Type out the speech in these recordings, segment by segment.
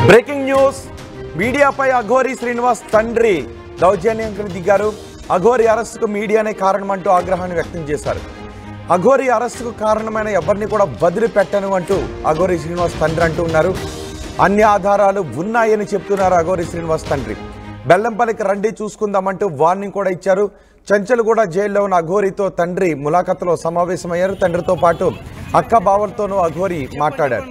Breaking news మీడియాపై Aghori Srinivas తండ్రి దౌర్జన్యానికి దిగారు. అఘోరి అరెస్టుకు మీడియానే కారణమంటూ ఆగ్రహాన్ని వ్యక్తం చేశారు. అఘోరి అరెస్టుకు కారణమైన ఎవరిని కూడా వదిలిపెట్టను అంటూ అఘోరి శ్రీనివాస్ తండ్రి అంటూ ఉన్నారు. అన్ని ఆధారాలు ఉన్నాయని చెప్తున్నారు అఘోరి శ్రీనివాస్ తండ్రి. బెల్లంపల్లికి రండి చూసుకుందామంటూ వార్నింగ్ కూడా ఇచ్చారు. చెంచల్గూడ జైల్లో ఉన్న అఘోరితో తండ్రి ములాఖత్లో సమావేశమయ్యారు. తండ్రితో పాటు అక్క బావలతోనూ అఘోరి మాట్లాడారు.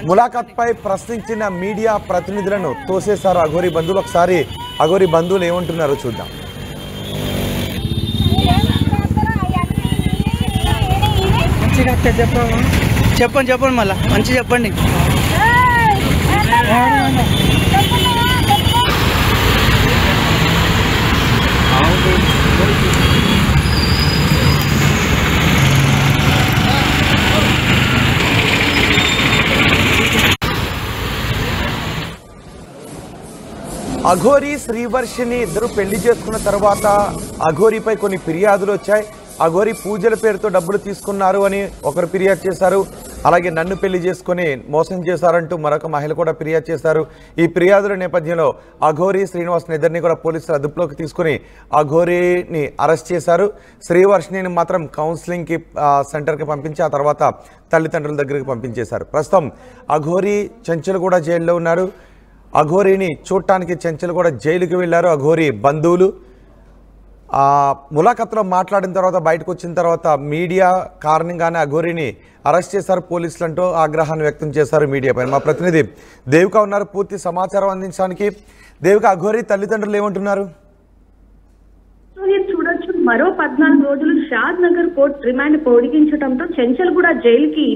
ములాఖత్పై ప్రశ్నించిన మీడియా ప్రతినిధులను తోసేశారు అఘోరి బంధువులు. ఒకసారి అఘోరి బంధువులు ఏమంటున్నారో చూద్దాం. చెప్పండి చెప్పండి మళ్ళా మంచి చెప్పండి. అఘోరి శ్రీవర్షిని ఇద్దరు పెళ్లి చేసుకున్న తర్వాత అఘోరిపై కొన్ని ఫిర్యాదులు వచ్చాయి. అఘోరి పూజల పేరుతో డబ్బులు తీసుకున్నారు అని ఒకరు ఫిర్యాదు చేశారు. అలాగే నన్ను పెళ్లి చేసుకుని మోసం చేశారంటూ మరొక మహిళ కూడా ఫిర్యాదు చేశారు. ఈ ఫిర్యాదుల నేపథ్యంలో అఘోరి శ్రీనివాస్ ఇద్దరిని కూడా పోలీసులు అదుపులోకి తీసుకుని అఘోరిని అరెస్ట్ చేశారు. శ్రీవర్షిని మాత్రం కౌన్సిలింగ్కి సెంటర్కి పంపించి ఆ తర్వాత తల్లిదండ్రుల దగ్గరికి పంపించేశారు. ప్రస్తుతం అఘోరి చెంచల్గూడ జైల్లో ఉన్నారు. అఘోరిని చూడటానికి చెంచల్గూడ జైలుకి వెళ్ళారు అఘోరి బంధువులు. ములాఖత్లో మాట్లాడిన తర్వాత బయటకు వచ్చిన తర్వాత మీడియా కారణంగానే అఘోరిని అరెస్ట్ చేశారు పోలీసులు అంటూ ఆగ్రహాన్ని వ్యక్తం చేశారు మీడియా పైన. మా ప్రతినిధి దేవిక ఉన్నారు పూర్తి సమాచారం అందించడానికి. దేవిక, అఘోరి తల్లిదండ్రులు ఏమంటున్నారు? చూడొచ్చు, మరో 14 రోజులు షాద్ నగర్ కోర్టు రిమాండ్ పొడిగించడంతో చెంచల్గూడ జైలుకి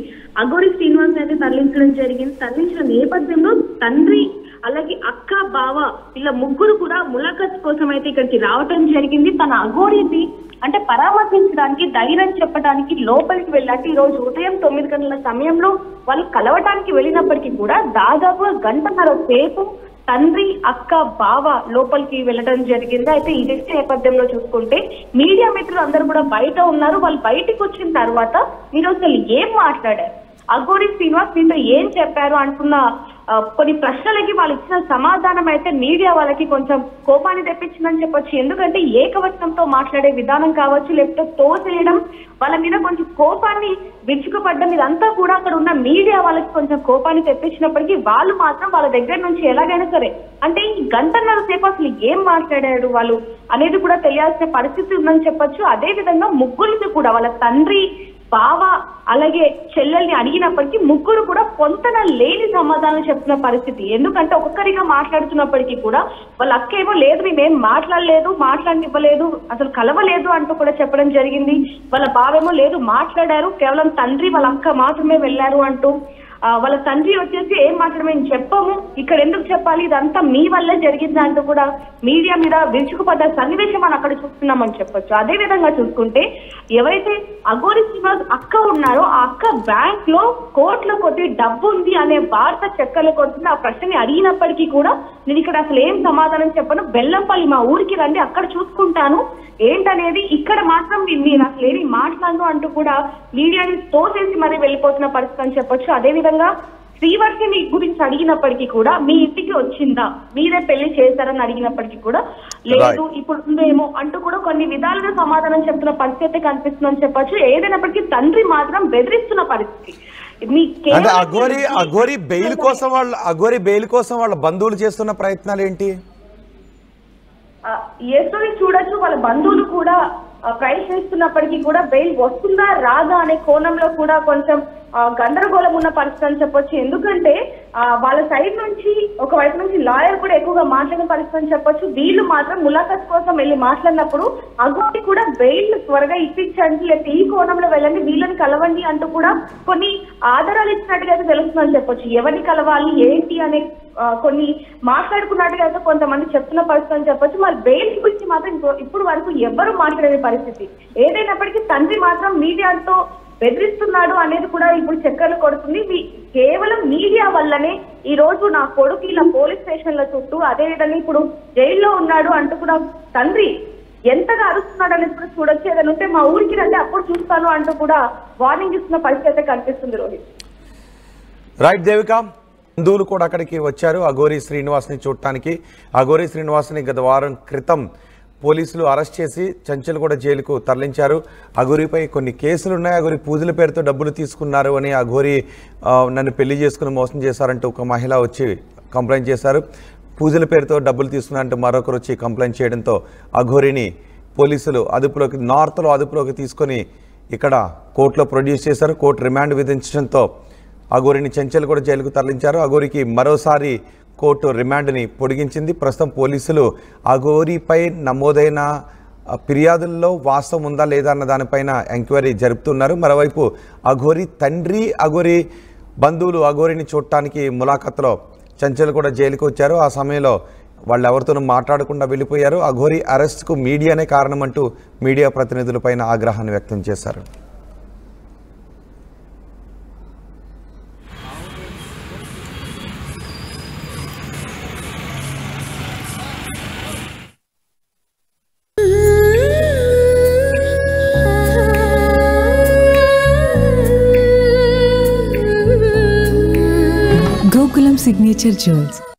అఘోరి శ్రీనివాస్ అయితే తరలించడం జరిగింది. తరలించిన నేపథ్యంలో తండ్రి అలాగే అక్క బావ ఇలా ముగ్గురు కూడా ములాఖత్ కోసం అయితే ఇక్కడికి రావటం జరిగింది. తన అఘోరిని అంటే పరామర్శించడానికి ధైర్యం చెప్పడానికి లోపలికి వెళ్ళాలి. ఈ రోజు ఉదయం 9 గంటల సమయంలో వాళ్ళు కలవటానికి వెళ్ళినప్పటికీ కూడా దాదాపు గంటన్నర సేపు తండ్రి అక్క బావ లోపలికి వెళ్ళడం జరిగింది. అయితే ఇదే నేపథ్యంలో చూసుకుంటే మీడియా మిత్రులు అందరూ కూడా బయట ఉన్నారు. వాళ్ళు బయటకు వచ్చిన తర్వాత మీరు అసలు ఏం మాట్లాడారు, అఘోరి శ్రీనివాస్ మీతో ఏం చెప్పారు అంటున్న కొన్ని ప్రశ్నలకి వాళ్ళు ఇచ్చిన సమాధానం అయితే మీడియా వాళ్ళకి కొంచెం కోపాన్ని తెప్పించిందని చెప్పొచ్చు. ఎందుకంటే ఏకవచనంతో మాట్లాడే విధానం కావచ్చు, లేకపోతే తోసేయడం, వాళ్ళ మీద కొంచెం కోపాన్ని విరుచుకుపడ్డం, ఇదంతా కూడా అక్కడ ఉన్న మీడియా వాళ్ళకి కొంచెం కోపాన్ని తెప్పించినప్పటికీ వాళ్ళు మాత్రం వాళ్ళ దగ్గర నుంచి ఎలాగైనా సరే అంటే ఈ గంటన్నర సేపు అసలు ఏం మాట్లాడారు వాళ్ళు అనేది కూడా తెలియాల్సిన పరిస్థితి ఉందని చెప్పొచ్చు. అదే విధంగా ముగ్గురికి కూడా వాళ్ళ తండ్రి బావ అలాగే చెల్లెల్ని అడిగినప్పటికీ ముగ్గురు కూడా పొంతన లేని సమాధానం చెప్తున్న పరిస్థితి. ఎందుకంటే ఒక్కొక్కరిగా మాట్లాడుతున్నప్పటికీ కూడా వాళ్ళ అక్క ఏమో లేదు మేమేం మాట్లాడనివ్వలేదు, అసలు కలవలేదు అంటూ కూడా చెప్పడం జరిగింది. వాళ్ళ బావేమో లేదు మాట్లాడారు, కేవలం తండ్రి వాళ్ళ అక్క మాత్రమే వెళ్ళారు అంటూ. వాళ్ళ తండ్రి వచ్చేసి ఏం మాట్లాడమని చెప్పము, ఇక్కడ ఎందుకు చెప్పాలి, ఇదంతా మీ వల్లే జరిగింది అంటూ కూడా మీడియా మీద విరుచుకుపడ్డ సన్నివేశం మనం అక్కడ చూస్తున్నామని చెప్పొచ్చు. అదే విధంగా చూసుకుంటే ఎవరైతే అఘోరి శ్రీనివాస్ అక్క ఉన్నారో ఆ అక్క బ్యాంక్ లో కోట్ల కొద్ది డబ్బు ఉంది అనే వార్త చక్కర్లు కొడుతుంది. ఆ ప్రశ్నని అడిగినప్పటికీ కూడా నేను ఇక్కడ అసలు ఏం సమాధానం చెప్పను, బెల్లంపల్లి మా ఊరికి రండి అక్కడ చూసుకుంటాను ఏంటనేది, ఇక్కడ మాత్రం నేను అసలు ఏమి మాట్లాడను అంటూ కూడా మీడియాని తోసేసి మరీ వెళ్ళిపోతున్న పరిస్థితి అని చెప్పొచ్చు. అదేవిధంగా శ్రీవర్షిని గురించి అడిగినప్పటికీ కూడా మీ ఇంటికి వచ్చిందా, మీరే పెళ్లి చేశారని అడిగినప్పటికీ కూడా లేదు ఇప్పుడు ఉందేమో అంటూ కూడా కొన్ని విధాలుగా సమాధానం చెప్తున్న పరిస్థితి కనిపిస్తుందని చెప్పొచ్చు. ఏదైనప్పటికీ తండ్రి మాత్రం బెదిరిస్తున్న పరిస్థితి. అఘోరి బెయిల్ కోసం వాళ్ళ బంధువులు చేస్తున్న ప్రయత్నాలు ఏంటి? చూడొచ్చు, వాళ్ళ బంధువులు కూడా ప్రయత్నిస్తున్నప్పటికీ కూడా బెయిల్ వస్తుందా రాదా అనే కోణంలో కూడా కొంచెం గందరగోళం ఉన్న పరిస్థితి అని చెప్పొచ్చు. ఎందుకంటే వాళ్ళ సైడ్ నుంచి ఒకవైపు నుంచి లాయర్ కూడా ఎక్కువగా మాట్లాడిన పరిస్థితి అని చెప్పొచ్చు. వీళ్ళు మాత్రం ములాఖత్ కోసం వెళ్ళి మాట్లాడినప్పుడు అఘోరి కూడా బెయిల్ త్వరగా ఇప్పించండి, లేకపోతే ఈ కోణంలో వెళ్ళండి, వీళ్ళని కలవండి అంటూ కూడా కొన్ని ఆధారాలు ఇచ్చినట్టుగా అయితే తెలుస్తుందని చెప్పొచ్చు. ఎవరిని కలవాలి ఏంటి అనే కొన్ని మాట్లాడుకున్నట్టుగా అయితే కొంతమంది చెప్తున్న పరిస్థితి అని చెప్పొచ్చు. మరి బెయిల్ గురించి మాత్రం ఇప్పుడు వరకు ఎవరు మాట్లాడే పరిస్థితి. ఏదైనప్పటికీ తండ్రి మాత్రం మీడియాతో బెదిరిస్తున్నాడు అనేది కూడా ఇప్పుడు చక్కర్లు కొడుతుంది. కేవలం మీడియా వల్లనే ఈ రోజు నా కొడుకు ఇలా పోలీస్ స్టేషన్ల చుట్టూ, అదేవిధంగా ఇప్పుడు జైల్లో ఉన్నాడు అంటూ కూడా తండ్రి ఎంతగా అరుస్తున్నాడు అనేది కూడా చూడొచ్చు. ఏదైనా ఉంటే మా ఊరికి రండి అప్పుడు చూస్తాను అంటూ కూడా వార్నింగ్ ఇస్తున్న పరిస్థితి అయితే కనిపిస్తుంది. రోహిత్. రైట్ దేవిక. బంధువులు కూడా అక్కడికి వచ్చారు అఘోరి శ్రీనివాస్ని చూడటానికి. అఘోరి శ్రీనివాస్ని గత వారం క్రితం పోలీసులు అరెస్ట్ చేసి చంచల్గూడ జైలుకు తరలించారు. అఘోరిపై కొన్ని కేసులు ఉన్నాయి. అఘోరి పూజల పేరుతో డబ్బులు తీసుకున్నారు అని, అఘోరి నన్ను పెళ్లి చేసుకుని మోసం చేశారంటూ ఒక మహిళ వచ్చి కంప్లైంట్ చేశారు. పూజల పేరుతో డబ్బులు తీసుకున్నారంటూ మరొకరు వచ్చి కంప్లైంట్ చేయడంతో అఘోరిని పోలీసులు నార్త్లో అదుపులోకి తీసుకొని ఇక్కడ కోర్టులో ప్రొడ్యూస్ చేశారు. కోర్టు రిమాండ్ విధించడంతో అఘోరిని చంచల్గూడ జైలుకు తరలించారు. అఘోరికి మరోసారి కోర్టు రిమాండ్ని పొడిగించింది. ప్రస్తుతం పోలీసులు అఘోరిపై నమోదైన ఫిర్యాదుల్లో వాస్తవం ఉందా లేదా అన్న దానిపైన ఎంక్వైరీ జరుపుతున్నారు. మరోవైపు అఘోరి తండ్రి, అఘోరి బంధువులు అఘోరిని చూడటానికి ములాఖత్లో చంచల్గూడ జైలుకు వచ్చారు. ఆ సమయంలో వాళ్ళు ఎవరితోనూ మాట్లాడకుండా వెళ్ళిపోయారు. అఘోరి అరెస్ట్కు మీడియానే కారణమంటూ మీడియా ప్రతినిధులపైన ఆగ్రహాన్ని వ్యక్తం చేశారు. Gokulam Signature Jewels.